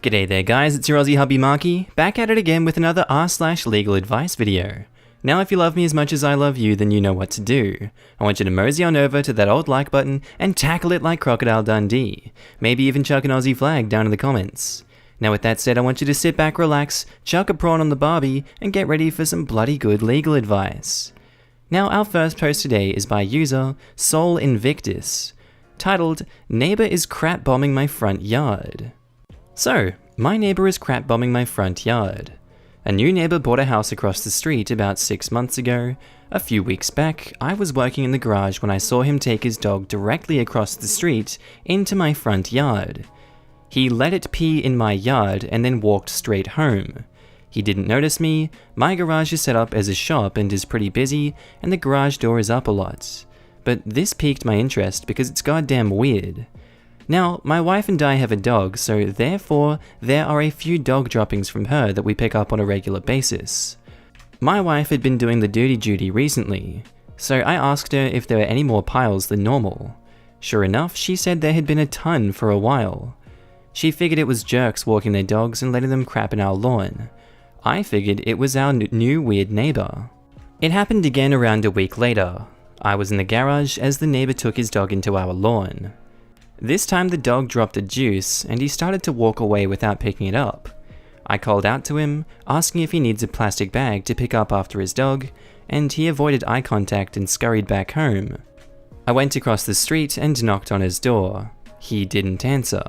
G'day there guys, it's your Aussie Hubby Markee, back at it again with another r/legal advice video. Now if you love me as much as I love you, then you know what to do. I want you to mosey on over to that old like button and tackle it like Crocodile Dundee. Maybe even chuck an Aussie flag down in the comments. Now with that said, I want you to sit back, relax, chuck a prawn on the barbie, and get ready for some bloody good legal advice. Now our first post today is by user Sol Invictus, titled, "Neighbor is crap bombing my front yard." So, my neighbor is crap bombing my front yard. A new neighbor bought a house across the street about 6 months ago. A few weeks back, I was working in the garage when I saw him take his dog directly across the street into my front yard. He let it pee in my yard and then walked straight home. He didn't notice me. My garage is set up as a shop and is pretty busy, and the garage door is up a lot. But this piqued my interest because it's goddamn weird. Now, my wife and I have a dog, so therefore, there are a few dog droppings from her that we pick up on a regular basis. My wife had been doing the duty recently, so I asked her if there were any more piles than normal. Sure enough, she said there had been a ton for a while. She figured it was jerks walking their dogs and letting them crap in our lawn. I figured it was our new weird neighbor. It happened again around a week later. I was in the garage as the neighbor took his dog into our lawn. This time the dog dropped a juice and he started to walk away without picking it up. I called out to him, asking if he needs a plastic bag to pick up after his dog, and he avoided eye contact and scurried back home. I went across the street and knocked on his door. He didn't answer.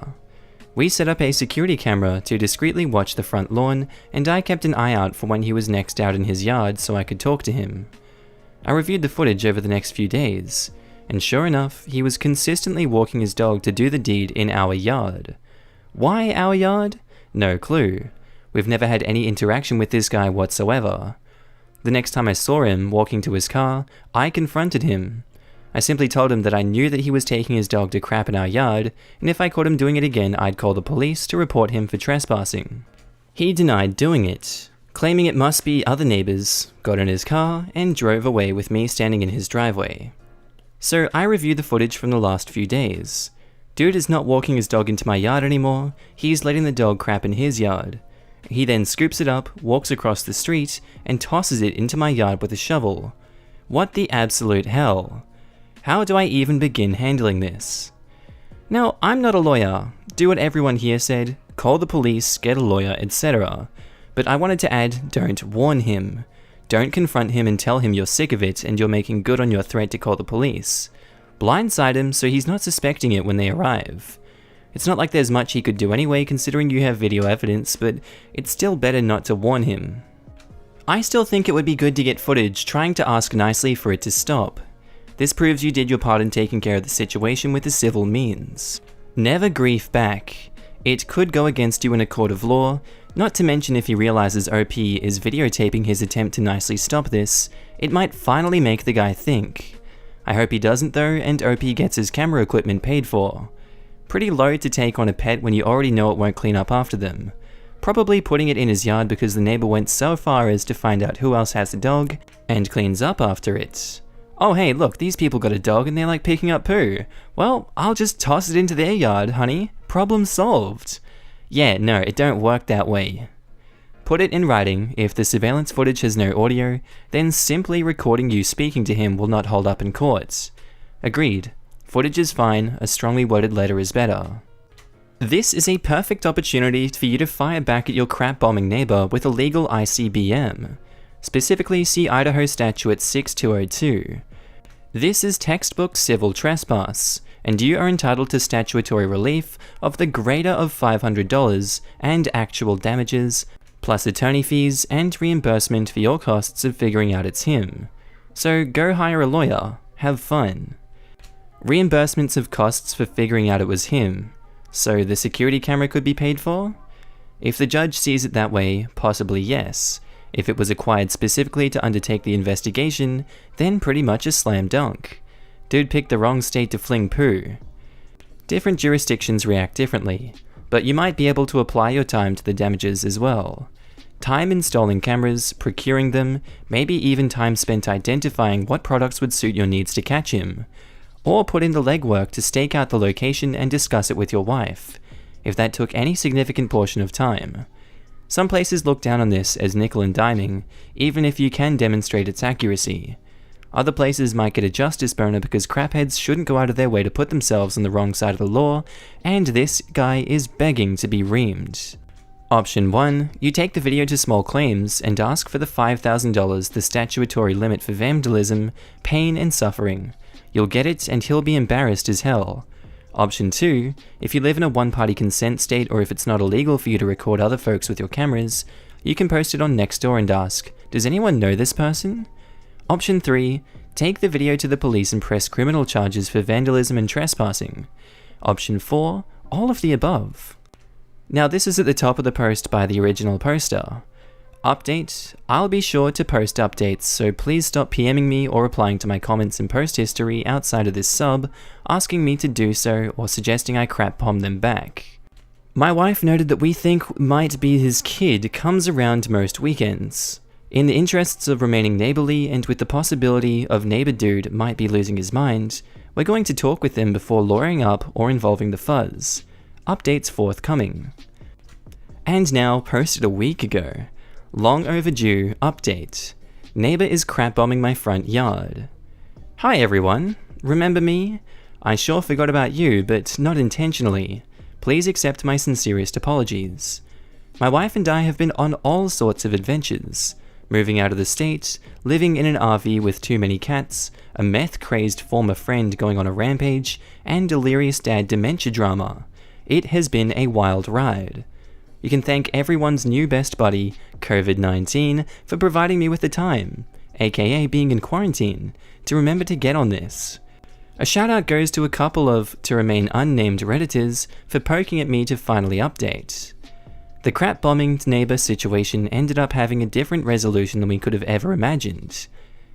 We set up a security camera to discreetly watch the front lawn, and I kept an eye out for when he was next out in his yard so I could talk to him. I reviewed the footage over the next few days, and sure enough, he was consistently walking his dog to do the deed in our yard. Why our yard? No clue. We've never had any interaction with this guy whatsoever. The next time I saw him walking to his car, I confronted him. I simply told him that I knew that he was taking his dog to crap in our yard, and if I caught him doing it again, I'd call the police to report him for trespassing. He denied doing it, claiming it must be other neighbors, got in his car, and drove away with me standing in his driveway. So I reviewed the footage from the last few days. Dude is not walking his dog into my yard anymore, he's letting the dog crap in his yard. He then scoops it up, walks across the street, and tosses it into my yard with a shovel. What the absolute hell? How do I even begin handling this? Now, I'm not a lawyer. Do what everyone here said, call the police, get a lawyer, etc. But I wanted to add, don't warn him. Don't confront him and tell him you're sick of it and you're making good on your threat to call the police. Blindside him so he's not suspecting it when they arrive. It's not like there's much he could do anyway considering you have video evidence, but it's still better not to warn him. I still think it would be good to get footage trying to ask nicely for it to stop. This proves you did your part in taking care of the situation with the civil means. Never grief back. It could go against you in a court of law, not to mention if he realizes OP is videotaping his attempt to nicely stop this, it might finally make the guy think. I hope he doesn't though, and OP gets his camera equipment paid for. Pretty low to take on a pet when you already know it won't clean up after them. Probably putting it in his yard because the neighbor went so far as to find out who else has a dog, and cleans up after it. Oh hey look, these people got a dog and they're like picking up poo. Well, I'll just toss it into their yard, honey. Problem solved. Yeah, no, it don't work that way. Put it in writing. If the surveillance footage has no audio, then simply recording you speaking to him will not hold up in court. Agreed. Footage is fine, a strongly worded letter is better. This is a perfect opportunity for you to fire back at your crap bombing neighbor with a legal ICBM. Specifically, see Idaho Statute 6202. This is textbook civil trespass, and you are entitled to statutory relief of the greater of $500 and actual damages, plus attorney fees and reimbursement for your costs of figuring out it's him. So go hire a lawyer, have fun. Reimbursements of costs for figuring out it was him, so the security camera could be paid for? If the judge sees it that way, possibly yes. If it was acquired specifically to undertake the investigation, then pretty much a slam dunk. Dude picked the wrong state to fling poo. Different jurisdictions react differently, but you might be able to apply your time to the damages as well. Time installing cameras, procuring them, maybe even time spent identifying what products would suit your needs to catch him. Or put in the legwork to stake out the location and discuss it with your wife. if that took any significant portion of time. Some places look down on this as nickel and diming, even if you can demonstrate its accuracy. Other places might get a justice boner because crapheads shouldn't go out of their way to put themselves on the wrong side of the law, and this guy is begging to be reamed. Option 1. You take the video to small claims and ask for the $5,000, the statutory limit for vandalism, pain and suffering. You'll get it and he'll be embarrassed as hell. Option 2. If you live in a one-party consent state or if it's not illegal for you to record other folks with your cameras, you can post it on Nextdoor and ask, does anyone know this person? Option 3. Take the video to the police and press criminal charges for vandalism and trespassing. Option 4. All of the above. Now this is at the top of the post by the original poster. Update: I'll be sure to post updates, so please stop PMing me or replying to my comments in post history outside of this sub, asking me to do so or suggesting I crap bomb them back. My wife noted that we think might be his kid comes around most weekends. In the interests of remaining neighborly and with the possibility of neighbor dude might be losing his mind, we're going to talk with them before lawyering up or involving the fuzz. Updates forthcoming. And now, posted a week ago. Long overdue update. Neighbor is crap bombing my front yard. Hi everyone. Remember me? I sure forgot about you, but not intentionally. Please accept my sincerest apologies. My wife and I have been on all sorts of adventures. Moving out of the state, living in an RV with too many cats, a meth-crazed former friend going on a rampage, and delirious dad dementia drama. It has been a wild ride. You can thank everyone's new best buddy, COVID-19, for providing me with the time, aka being in quarantine, to remember to get on this. A shout out goes to a couple of, to remain unnamed Redditors, for poking at me to finally update. The crap bombing neighbor situation ended up having a different resolution than we could have ever imagined.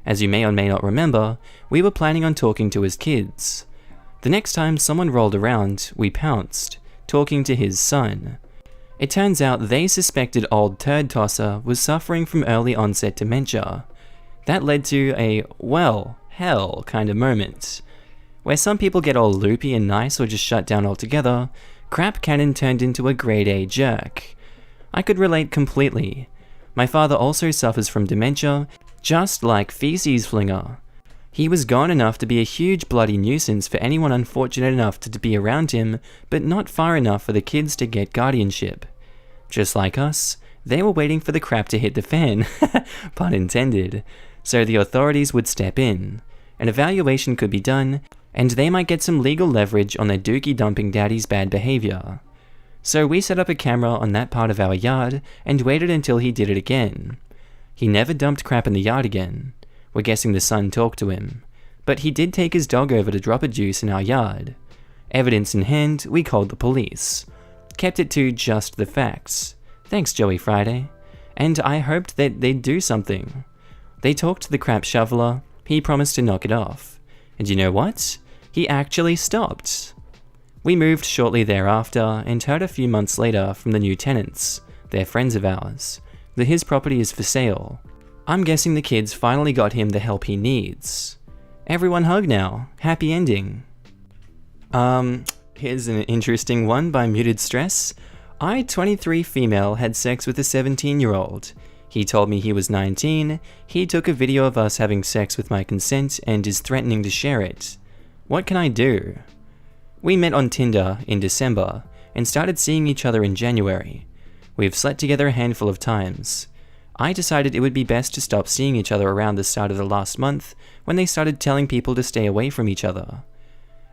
As you may or may not remember, we were planning on talking to his kids. The next time someone rolled around, we pounced, talking to his son. It turns out they suspected old turd tosser was suffering from early onset dementia. That led to a, well, hell kind of moment. Where some people get all loopy and nice or just shut down altogether, crap cannon turned into a grade A jerk. I could relate completely. My father also suffers from dementia, just like feces flinger. He was gone enough to be a huge bloody nuisance for anyone unfortunate enough to be around him, but not far enough for the kids to get guardianship. Just like us, they were waiting for the crap to hit the fan, pun intended, so the authorities would step in. An evaluation could be done, and they might get some legal leverage on their dookie dumping daddy's bad behavior. So we set up a camera on that part of our yard and waited until he did it again. He never dumped crap in the yard again. We're guessing the son talked to him. But he did take his dog over to drop a juice in our yard. Evidence in hand, we called the police. Kept it to just the facts. Thanks, Joey Friday. And I hoped that they'd do something. They talked to the crap shoveler, he promised to knock it off. And you know what? He actually stopped. We moved shortly thereafter and heard a few months later from the new tenants, they're friends of ours, that his property is for sale. I'm guessing the kids finally got him the help he needs. Everyone hug now. Happy ending. Here's an interesting one by Muted Stress. I, 23 female, had sex with a 17-year-old. He told me he was 19. He took a video of us having sex with my consent and is threatening to share it. What can I do? We met on Tinder in December and started seeing each other in January. We've slept together a handful of times. I decided it would be best to stop seeing each other around the start of the last month when they started telling people to stay away from each other.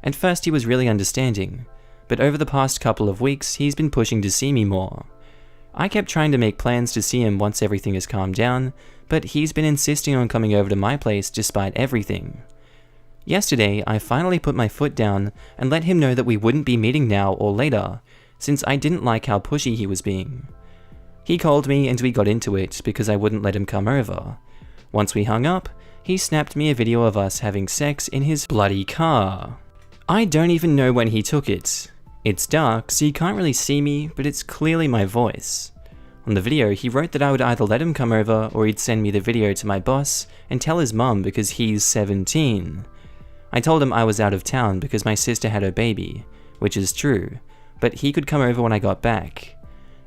At first he was really understanding, but over the past couple of weeks he's been pushing to see me more. I kept trying to make plans to see him once everything has calmed down, but he's been insisting on coming over to my place despite everything. Yesterday, I finally put my foot down and let him know that we wouldn't be meeting now or later, since I didn't like how pushy he was being. He called me and we got into it because I wouldn't let him come over. Once we hung up, he snapped me a video of us having sex in his bloody car. I don't even know when he took it. It's dark, so you can't really see me, but it's clearly my voice. On the video, he wrote that I would either let him come over or he'd send me the video to my boss and tell his mum because he's 17. I told him I was out of town because my sister had her baby, which is true. but he could come over when I got back.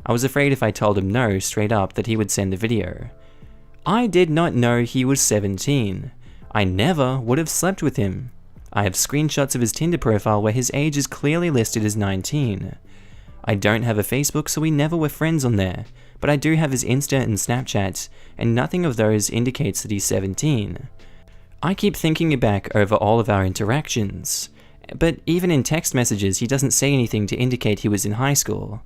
I was afraid if I told him no straight up that he would send the video. I did not know he was 17. I never would have slept with him. I have screenshots of his Tinder profile where his age is clearly listed as 19. I don't have a Facebook, so we never were friends on there, but I do have his Insta and Snapchat, and nothing of those indicates that he's 17. I keep thinking back over all of our interactions, but even in text messages he doesn't say anything to indicate he was in high school.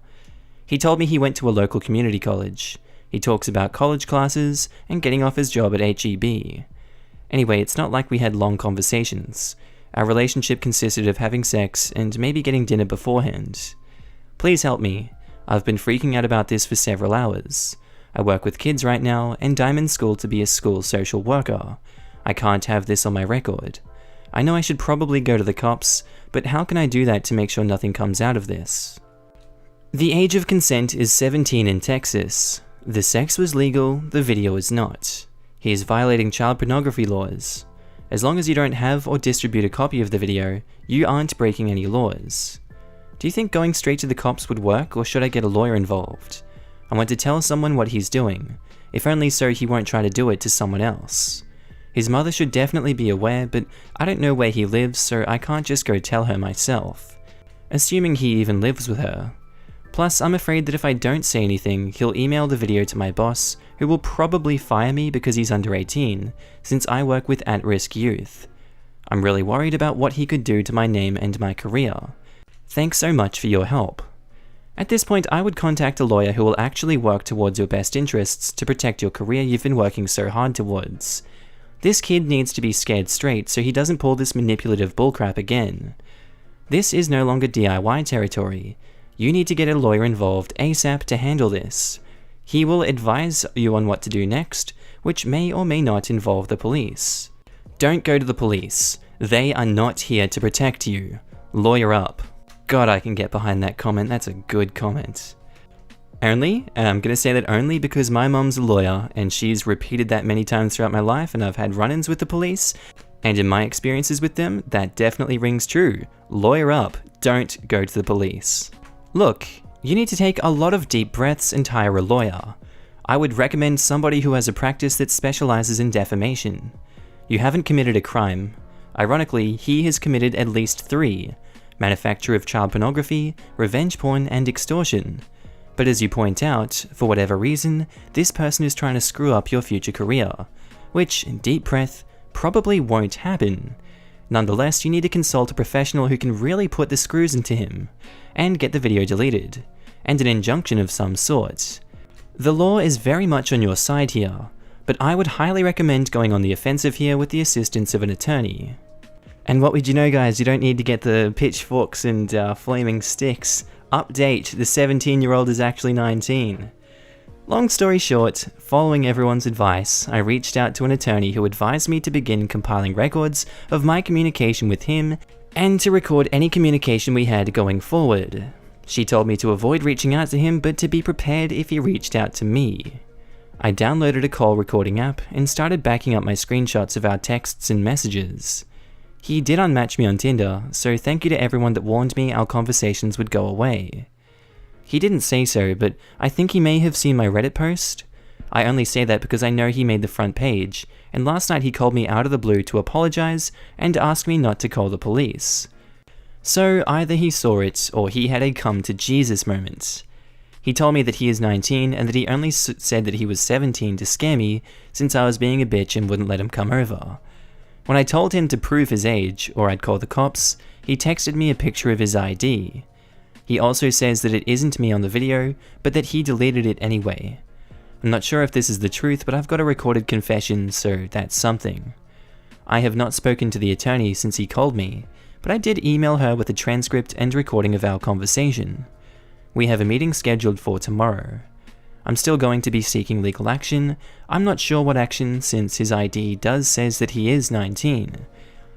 He told me he went to a local community college. He talks about college classes and getting off his job at HEB. Anyway, it's not like we had long conversations. Our relationship consisted of having sex and maybe getting dinner beforehand. Please help me. I've been freaking out about this for several hours. I work with kids right now, and I'm in school to be a school social worker. I can't have this on my record. I know I should probably go to the cops, but how can I do that to make sure nothing comes out of this? The age of consent is 17 in Texas. The sex was legal, the video is not. He is violating child pornography laws. As long as you don't have or distribute a copy of the video, you aren't breaking any laws. Do you think going straight to the cops would work, or should I get a lawyer involved? I want to tell someone what he's doing, if only so he won't try to do it to someone else. His mother should definitely be aware, but I don't know where he lives, so I can't just go tell her myself. Assuming he even lives with her. Plus, I'm afraid that if I don't say anything, he'll email the video to my boss, who will probably fire me because he's under 18, since I work with at-risk youth. I'm really worried about what he could do to my name and my career. Thanks so much for your help. At this point, I would contact a lawyer who will actually work towards your best interests to protect your career you've been working so hard towards. This kid needs to be scared straight so he doesn't pull this manipulative bullcrap again. This is no longer DIY territory. You need to get a lawyer involved ASAP to handle this. He will advise you on what to do next, which may or may not involve the police. Don't go to the police. They are not here to protect you. Lawyer up. God, I can get behind that comment. That's a good comment. Only, and I'm gonna say that only because my mom's a lawyer and she's repeated that many times throughout my life, and I've had run-ins with the police, and in my experiences with them, that definitely rings true. Lawyer up. Don't go to the police. Look, you need to take a lot of deep breaths and hire a lawyer. I would recommend somebody who has a practice that specializes in defamation. You haven't committed a crime. Ironically, he has committed at least 3. Manufacture of child pornography, revenge porn, and extortion. But as you point out, for whatever reason, this person is trying to screw up your future career, which, deep breath, probably won't happen. Nonetheless, you need to consult a professional who can really put the screws into him, and get the video deleted, and an injunction of some sort. The law is very much on your side here, but I would highly recommend going on the offensive here with the assistance of an attorney. And what would you know, guys, you don't need to get the pitchforks and flaming sticks. Update, the 17-year-old is actually 19. Long story short, following everyone's advice, I reached out to an attorney who advised me to begin compiling records of my communication with him and to record any communication we had going forward. She told me to avoid reaching out to him, but to be prepared if he reached out to me. I downloaded a call recording app and started backing up my screenshots of our texts and messages. He did unmatch me on Tinder, so thank you to everyone that warned me our conversations would go away. He didn't say so, but I think he may have seen my Reddit post. I only say that because I know he made the front page, and last night he called me out of the blue to apologize and ask me not to call the police. So either he saw it, or he had a come to Jesus moment. He told me that he is 19 and that he only said that he was 17 to scare me since I was being a bitch and wouldn't let him come over. When I told him to prove his age, or I'd call the cops, he texted me a picture of his ID. He also says that it isn't me on the video, but that he deleted it anyway. I'm not sure if this is the truth, but I've got a recorded confession, so that's something. I have not spoken to the attorney since he called me, but I did email her with a transcript and recording of our conversation. We have a meeting scheduled for tomorrow. I'm still going to be seeking legal action. I'm not sure what action since his ID does says that he is 19.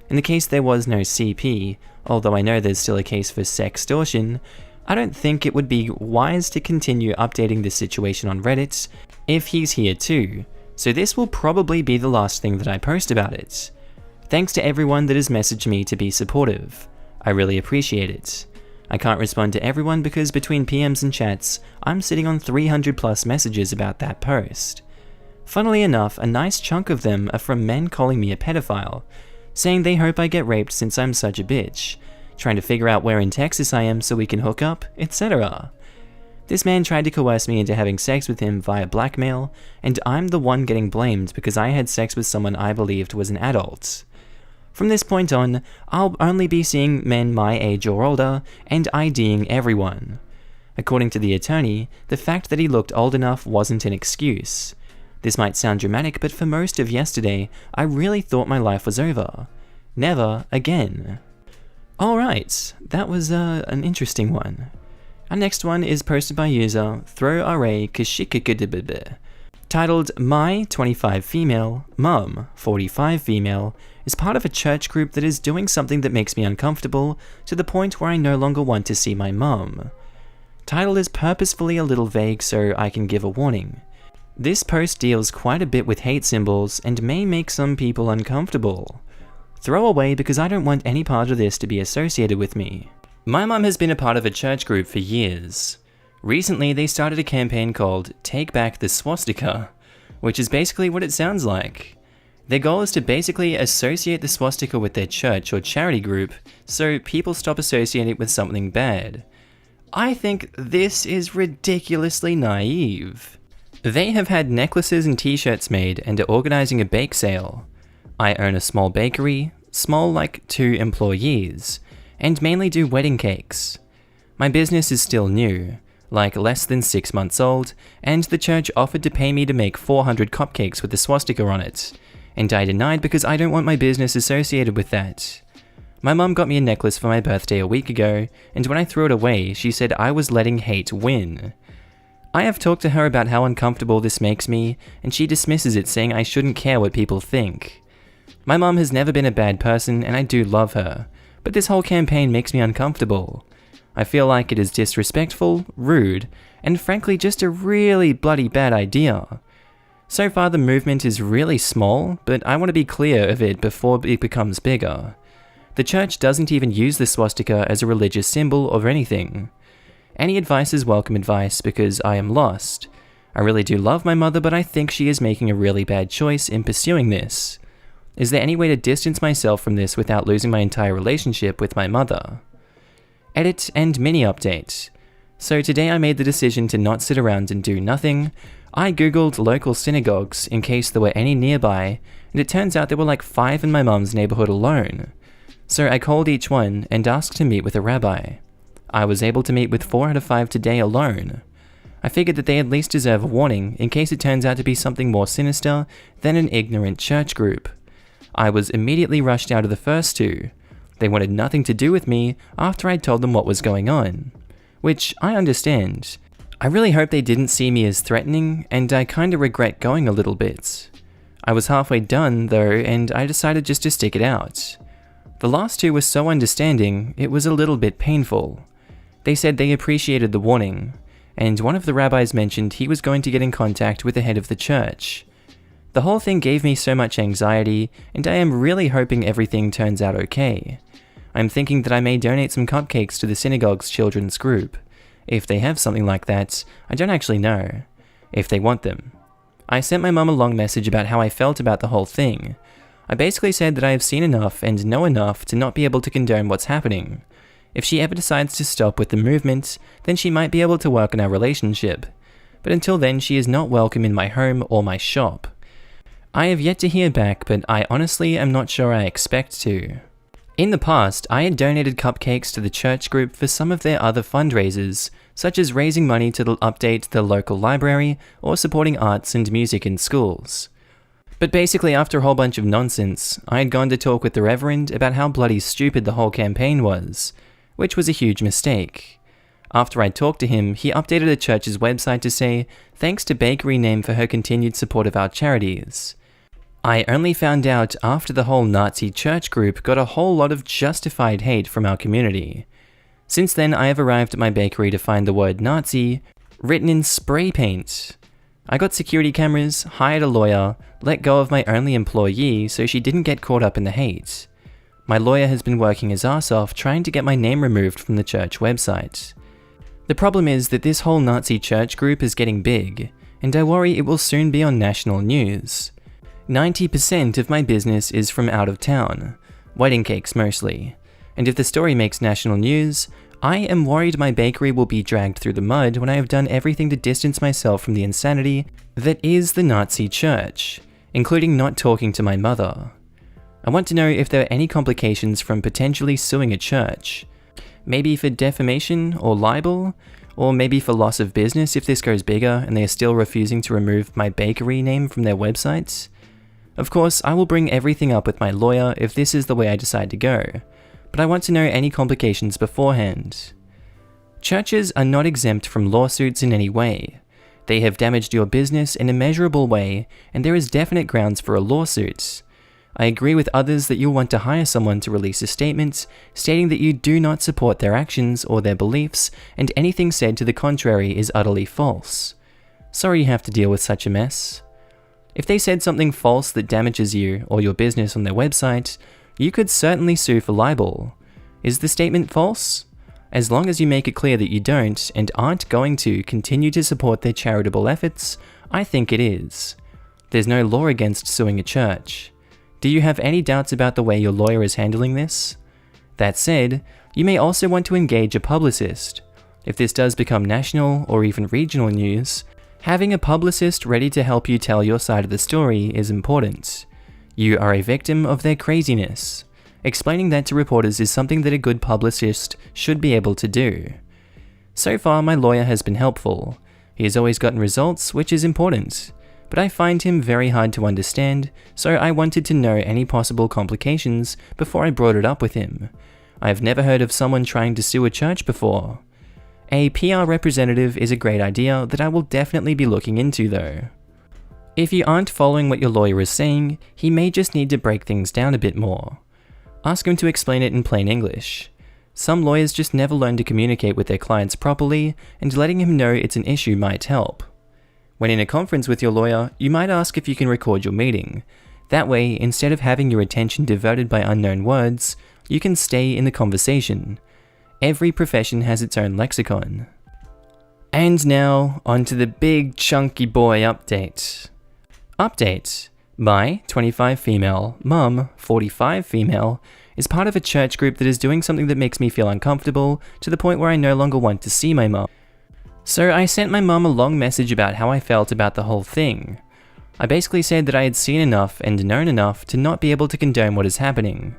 In the case there was no CP, although I know there's still a case for sextortion, I don't think it would be wise to continue updating this situation on Reddit if he's here too, so this will probably be the last thing that I post about it. Thanks to everyone that has messaged me to be supportive. I really appreciate it. I can't respond to everyone because between PMs and chats, I'm sitting on 300 plus messages about that post. Funnily enough, a nice chunk of them are from men calling me a pedophile, saying they hope I get raped since I'm such a bitch, trying to figure out where in Texas I am so we can hook up, etc. This man tried to coerce me into having sex with him via blackmail, and I'm the one getting blamed because I had sex with someone I believed was an adult. From this point on, I'll only be seeing men my age or older, and IDing everyone. According to the attorney, the fact that he looked old enough wasn't an excuse. This might sound dramatic, but for most of yesterday, I really thought my life was over. Never again. Alright, that was an interesting one. Our next one is posted by user ThrowArray titled My 25 Female, Mum 45 Female is part of a church group that is doing something that makes me uncomfortable to the point where I no longer want to see my mum. Title is purposefully a little vague so I can give a warning. This post deals quite a bit with hate symbols and may make some people uncomfortable. Throw away because I don't want any part of this to be associated with me. My mum has been a part of a church group for years. Recently, they started a campaign called Take Back the Swastika, which is basically what it sounds like. Their goal is to basically associate the swastika with their church or charity group, so people stop associating it with something bad. I think this is ridiculously naive. They have had necklaces and t-shirts made and are organizing a bake sale. I own a small bakery, small like 2 employees, and mainly do wedding cakes. My business is still new, like less than 6 months old, and the church offered to pay me to make 400 cupcakes with the swastika on it, and I denied because I don't want my business associated with that. My mum got me a necklace for my birthday a week ago, and when I threw it away, she said I was letting hate win. I have talked to her about how uncomfortable this makes me, and she dismisses it saying I shouldn't care what people think. My mum has never been a bad person, and I do love her, but this whole campaign makes me uncomfortable. I feel like it is disrespectful, rude, and frankly just a really bloody bad idea. So far the movement is really small, but I want to be clear of it before it becomes bigger. The church doesn't even use the swastika as a religious symbol or anything. Any advice is welcome advice because I am lost. I really do love my mother, but I think she is making a really bad choice in pursuing this. Is there any way to distance myself from this without losing my entire relationship with my mother? Edit and mini update. So today I made the decision to not sit around and do nothing. I googled local synagogues in case there were any nearby, and it turns out there were like 5 in my mum's neighborhood alone. So I called each one and asked to meet with a rabbi. I was able to meet with 4 out of 5 today alone. I figured that they at least deserve a warning in case it turns out to be something more sinister than an ignorant church group. I was immediately rushed out of the first 2. They wanted nothing to do with me after I told them what was going on. Which I understand. I really hope they didn't see me as threatening, and I kinda regret going a little bit. I was halfway done though, and I decided just to stick it out. The last 2 were so understanding, it was a little bit painful. They said they appreciated the warning, and one of the rabbis mentioned he was going to get in contact with the head of the church. The whole thing gave me so much anxiety, and I am really hoping everything turns out okay. I'm thinking that I may donate some cupcakes to the synagogue's children's group. If they have something like that, I don't actually know. If they want them. I sent my mum a long message about how I felt about the whole thing. I basically said that I have seen enough and know enough to not be able to condone what's happening. If she ever decides to stop with the movement, then she might be able to work on our relationship. But until then, she is not welcome in my home or my shop. I have yet to hear back, but I honestly am not sure I expect to. In the past, I had donated cupcakes to the church group for some of their other fundraisers, such as raising money to update the local library or supporting arts and music in schools. But basically after a whole bunch of nonsense, I had gone to talk with the Reverend about how bloody stupid the whole campaign was, which was a huge mistake. After I talked to him, he updated the church's website to say, "Thanks to Bakery Name for her continued support of our charities." I only found out after the whole Nazi church group got a whole lot of justified hate from our community. Since then, I have arrived at my bakery to find the word Nazi written in spray paint. I got security cameras, hired a lawyer, let go of my only employee so she didn't get caught up in the hate. My lawyer has been working his ass off trying to get my name removed from the church website. The problem is that this whole Nazi church group is getting big, and I worry it will soon be on national news. 90% of my business is from out of town, wedding cakes mostly, and if the story makes national news, I am worried my bakery will be dragged through the mud when I have done everything to distance myself from the insanity that is the Nazi church, including not talking to my mother. I want to know if there are any complications from potentially suing a church. Maybe for defamation or libel, or maybe for loss of business if this goes bigger and they are still refusing to remove my bakery name from their websites. Of course, I will bring everything up with my lawyer if this is the way I decide to go, but I want to know any complications beforehand. Churches are not exempt from lawsuits in any way. They have damaged your business in a measurable way, and there is definite grounds for a lawsuit. I agree with others that you'll want to hire someone to release a statement stating that you do not support their actions or their beliefs, and anything said to the contrary is utterly false. Sorry you have to deal with such a mess. If they said something false that damages you or your business on their website, you could certainly sue for libel. Is the statement false? As long as you make it clear that you don't and aren't going to continue to support their charitable efforts, I think it is. There's no law against suing a church. Do you have any doubts about the way your lawyer is handling this? That said, you may also want to engage a publicist. If this does become national or even regional news, having a publicist ready to help you tell your side of the story is important. You are a victim of their craziness. Explaining that to reporters is something that a good publicist should be able to do. So far, my lawyer has been helpful. He has always gotten results, which is important. But I find him very hard to understand, so I wanted to know any possible complications before I brought it up with him. I have never heard of someone trying to sue a church before. A PR representative is a great idea that I will definitely be looking into though. If you aren't following what your lawyer is saying, he may just need to break things down a bit more. Ask him to explain it in plain English. Some lawyers just never learn to communicate with their clients properly, and letting him know it's an issue might help. When in a conference with your lawyer, you might ask if you can record your meeting. That way, instead of having your attention diverted by unknown words, you can stay in the conversation. Every profession has its own lexicon. And now, onto the big chunky boy update. Update. My 25 female, mum 45 female, is part of a church group that is doing something that makes me feel uncomfortable to the point where I no longer want to see my mum. So I sent my mum a long message about how I felt about the whole thing. I basically said that I had seen enough and known enough to not be able to condone what is happening.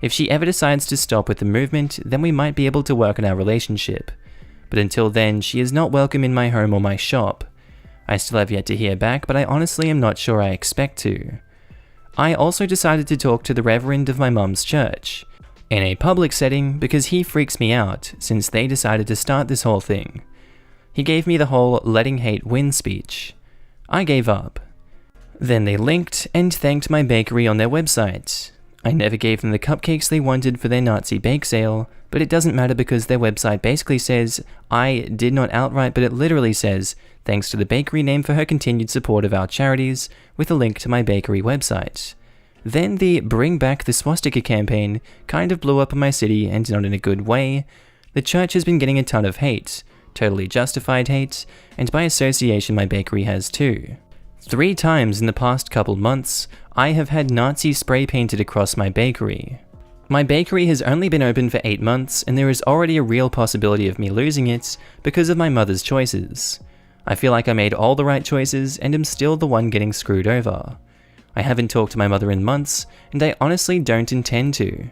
If she ever decides to stop with the movement, then we might be able to work on our relationship. But until then, she is not welcome in my home or my shop. I still have yet to hear back, but I honestly am not sure I expect to. I also decided to talk to the reverend of my mum's church, in a public setting because he freaks me out since they decided to start this whole thing. He gave me the whole letting hate win speech. I gave up. Then they linked and thanked my bakery on their website. I never gave them the cupcakes they wanted for their Nazi bake sale, but it doesn't matter because their website basically says, I did not outright, but it literally says, thanks to the bakery name for her continued support of our charities, with a link to my bakery website. Then the Bring Back the Swastika campaign kind of blew up in my city, and not in a good way. The church has been getting a ton of hate. Totally justified hate, and by association my bakery has too. 3 times in the past couple months, I have had Nazi spray painted across my bakery. My bakery has only been open for 8 months, and there is already a real possibility of me losing it because of my mother's choices. I feel like I made all the right choices and am still the one getting screwed over. I haven't talked to my mother in months, and I honestly don't intend to.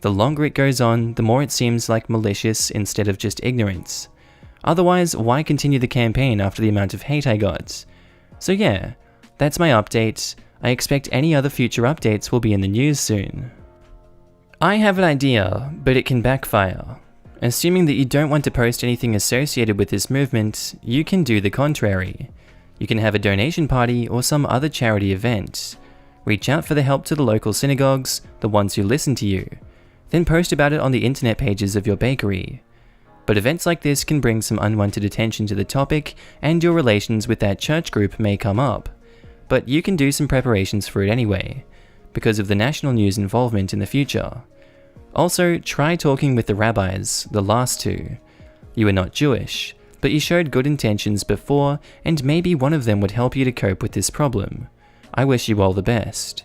The longer it goes on, the more it seems like malicious instead of just ignorance. Otherwise, why continue the campaign after the amount of hate I got? So yeah, that's my update. I expect any other future updates will be in the news soon. I have an idea, but it can backfire. Assuming that you don't want to post anything associated with this movement, you can do the contrary. You can have a donation party or some other charity event. Reach out for the help to the local synagogues, the ones who listen to you. Then post about it on the internet pages of your bakery. But events like this can bring some unwanted attention to the topic, and your relations with that church group may come up. But you can do some preparations for it anyway, because of the national news involvement in the future. Also, try talking with the rabbis, the last two. You are not Jewish, but you showed good intentions before, and maybe one of them would help you to cope with this problem. I wish you all the best.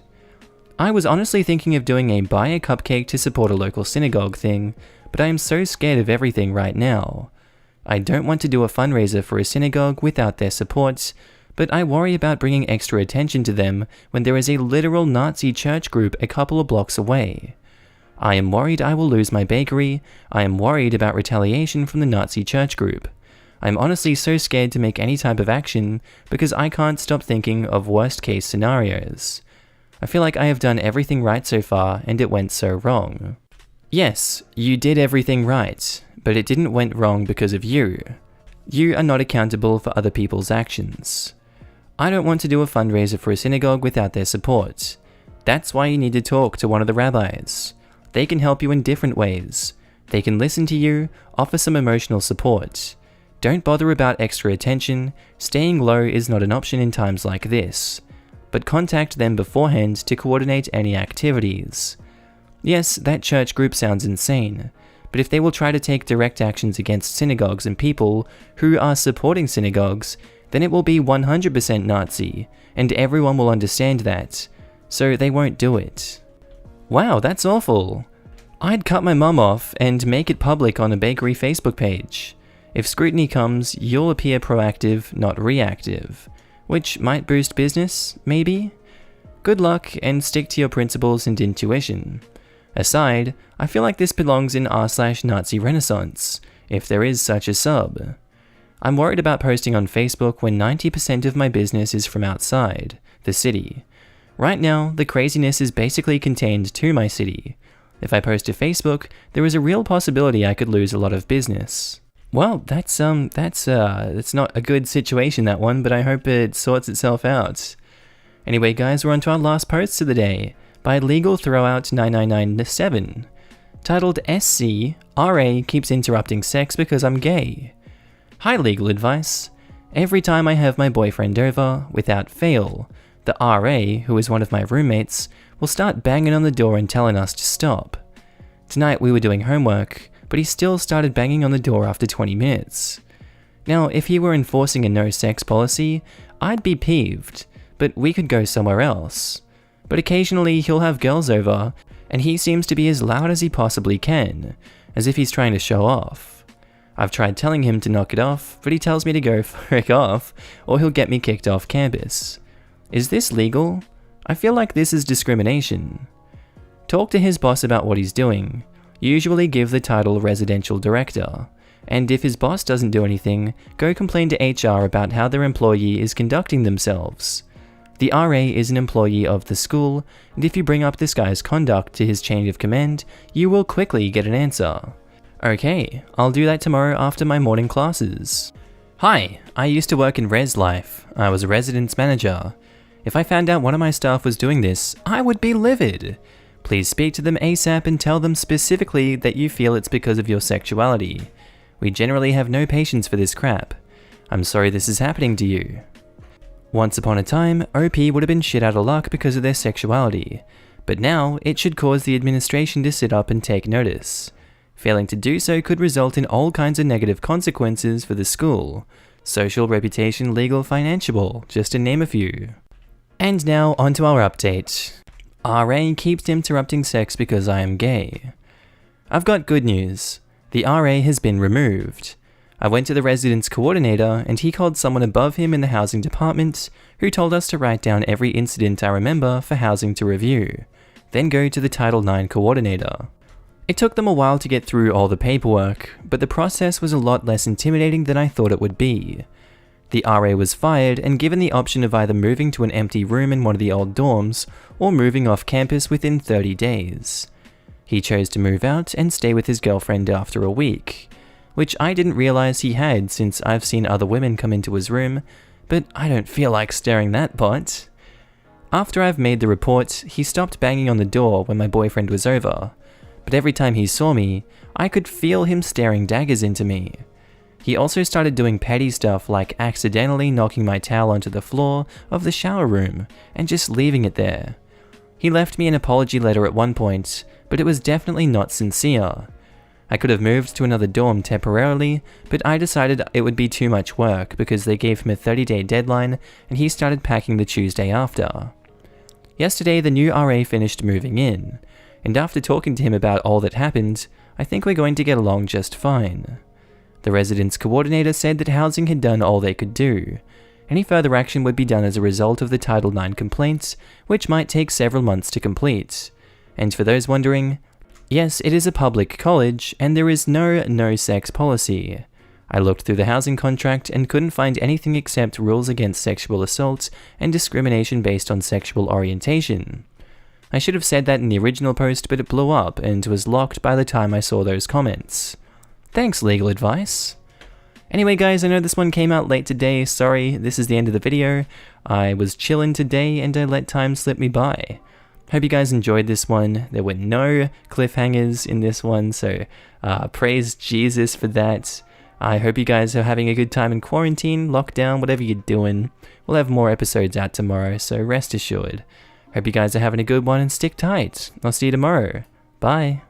I was honestly thinking of doing a buy a cupcake to support a local synagogue thing, but I am so scared of everything right now. I don't want to do a fundraiser for a synagogue without their support, but I worry about bringing extra attention to them when there is a literal Nazi church group a couple of blocks away. I am worried I will lose my bakery. I am worried about retaliation from the Nazi church group. I'm honestly so scared to make any type of action because I can't stop thinking of worst case scenarios. I feel like I have done everything right so far and it went so wrong. Yes, you did everything right, but it didn't went wrong because of you. You are not accountable for other people's actions. I don't want to do a fundraiser for a synagogue without their support. That's why you need to talk to one of the rabbis. They can help you in different ways. They can listen to you, offer some emotional support. Don't bother about extra attention. Staying low is not an option in times like this. But contact them beforehand to coordinate any activities. Yes, that church group sounds insane, but if they will try to take direct actions against synagogues and people who are supporting synagogues, then it will be 100% Nazi, and everyone will understand that, so they won't do it. Wow, that's awful. I'd cut my mum off and make it public on a bakery Facebook page. If scrutiny comes, you'll appear proactive, not reactive. Which might boost business, maybe? Good luck and stick to your principles and intuition. Aside, I feel like this belongs in r/Nazi Renaissance, if there is such a sub. I'm worried about posting on Facebook when 90% of my business is from outside the city. Right now, the craziness is basically contained to my city. If I post to Facebook, there is a real possibility I could lose a lot of business. Well, that's not a good situation, that one, but I hope it sorts itself out. Anyway, guys, we're on to our last post of the day, by Legal Throwout 9997, titled SC, RA keeps interrupting sex because I'm gay. Hi, Legal Advice. Every time I have my boyfriend over, without fail, the RA, who is one of my roommates, will start banging on the door and telling us to stop. Tonight we were doing homework, but he still started banging on the door after 20 minutes. Now, if he were enforcing a no-sex policy, I'd be peeved, but we could go somewhere else. But occasionally he'll have girls over, and he seems to be as loud as he possibly can, as if he's trying to show off. I've tried telling him to knock it off, but he tells me to go frick off, or he'll get me kicked off campus. Is this legal? I feel like this is discrimination. Talk to his boss about what he's doing. Usually give the title residential director, and if his boss doesn't do anything, go complain to HR about how their employee is conducting themselves. The RA is an employee of the school, and if you bring up this guy's conduct to his chain of command, you will quickly get an answer. Okay, I'll do that tomorrow after my morning classes. Hi, I used to work in Res Life. I was a residence manager. If I found out one of my staff was doing this, I would be livid. Please speak to them ASAP and tell them specifically that you feel it's because of your sexuality. We generally have no patience for this crap. I'm sorry this is happening to you. Once upon a time, OP would have been shit out of luck because of their sexuality, but now it should cause the administration to sit up and take notice. Failing to do so could result in all kinds of negative consequences for the school. Social, reputation, legal, financial, just to name a few. And now onto our update. RA keeps interrupting sex because I am gay. I've got good news. The RA has been removed. I went to the residence coordinator and he called someone above him in the housing department who told us to write down every incident I remember for housing to review, then go to the Title IX coordinator. It took them a while to get through all the paperwork, but the process was a lot less intimidating than I thought it would be. The RA was fired and given the option of either moving to an empty room in one of the old dorms or moving off campus within 30 days. He chose to move out and stay with his girlfriend after a week, which I didn't realize he had since I've seen other women come into his room, but I don't feel like stirring that pot. After I've made the report, he stopped banging on the door when my boyfriend was over, but every time he saw me, I could feel him staring daggers into me. He also started doing petty stuff like accidentally knocking my towel onto the floor of the shower room and just leaving it there. He left me an apology letter at one point, but it was definitely not sincere. I could have moved to another dorm temporarily, but I decided it would be too much work because they gave him a 30-day deadline and he started packing the Tuesday after. Yesterday, the new RA finished moving in, and after talking to him about all that happened, I think we're going to get along just fine. The residence coordinator said that housing had done all they could do. Any further action would be done as a result of the Title IX complaints, which might take several months to complete. And for those wondering, yes, it is a public college, and there is no sex policy. I looked through the housing contract and couldn't find anything except rules against sexual assault and discrimination based on sexual orientation. I should have said that in the original post, but it blew up and was locked by the time I saw those comments. Thanks, LegalAdvice. Anyway guys, I know this one came out late today, sorry, this is the end of the video. I was chilling today and I let time slip me by. Hope you guys enjoyed this one. There were no cliffhangers in this one, so praise Jesus for that. I hope you guys are having a good time in quarantine, lockdown, whatever you're doing. We'll have more episodes out tomorrow, so rest assured. Hope you guys are having a good one and stick tight. I'll see you tomorrow. Bye.